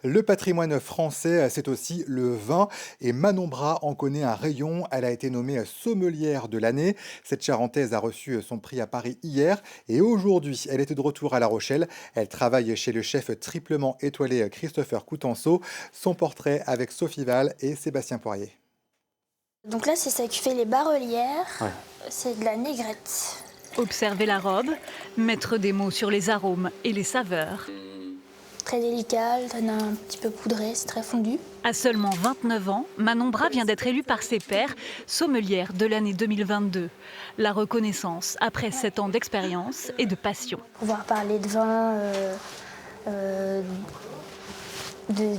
Le patrimoine français, c'est aussi le vin. Et Manon Bras en connaît un rayon. Elle a été nommée sommelière de l'année. Cette Charentaise a reçu son prix à Paris hier. Et aujourd'hui, elle était de retour à La Rochelle. Elle travaille chez le chef triplement étoilé Christopher Coutenceau. Son portrait avec Sophie Val et Sébastien Poirier. Donc là, c'est ça qui fait les bas-relières. Ouais. C'est de la négrette. Observer la robe, mettre des mots sur les arômes et les saveurs. Très délicat, elle a un petit peu poudré, c'est très fondu. À seulement 29 ans, Manon Bras vient d'être élue par ses pairs sommelière de l'année 2022. La reconnaissance après 7 ans d'expérience et de passion. Pouvoir parler de vin, de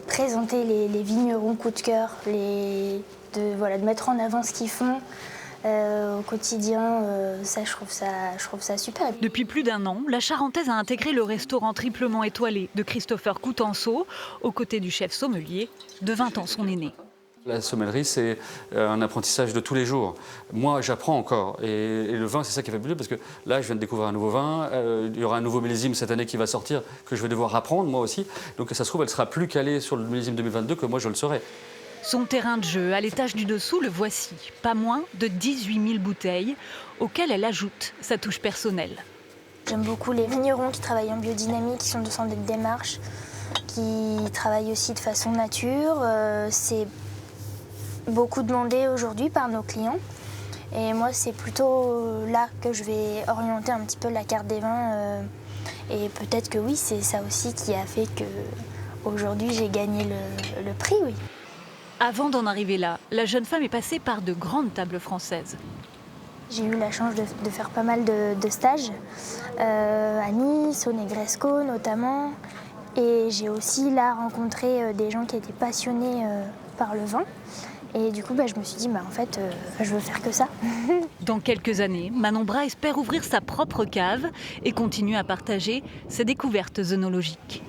présenter les vignerons coup de cœur, de mettre en avant ce qu'ils font. Au quotidien, ça, je trouve ça super. Depuis plus d'un an, la Charentaise a intégré le restaurant triplement étoilé de Christopher Coutenceau, aux côtés du chef sommelier, de 20 ans son aîné. La sommellerie, c'est un apprentissage de tous les jours. Moi, j'apprends encore. Et le vin, c'est ça qui fait plaisir, parce que là, je viens de découvrir un nouveau vin. Il y aura un nouveau millésime cette année qui va sortir, que je vais devoir apprendre, moi aussi. Donc, ça se trouve, elle sera plus calée sur le millésime 2022 que moi, je le serai. Son terrain de jeu, à l'étage du dessous, le voici. Pas moins de 18 000 bouteilles, auxquelles elle ajoute sa touche personnelle. J'aime beaucoup les vignerons qui travaillent en biodynamie, qui sont dans cette démarche, qui travaillent aussi de façon nature. C'est beaucoup demandé aujourd'hui par nos clients. Et moi, c'est plutôt là que je vais orienter un petit peu la carte des vins. Et peut-être que oui, c'est ça aussi qui a fait que aujourd'hui j'ai gagné le prix, oui. Avant d'en arriver là, la jeune femme est passée par de grandes tables françaises. J'ai eu la chance de faire pas mal de stages, à Nice, au Negresco notamment. Et j'ai aussi là rencontré des gens qui étaient passionnés par le vin. Et du coup, je me suis dit, en fait, je veux faire que ça. Dans quelques années, Manon Bras espère ouvrir sa propre cave et continuer à partager ses découvertes œnologiques.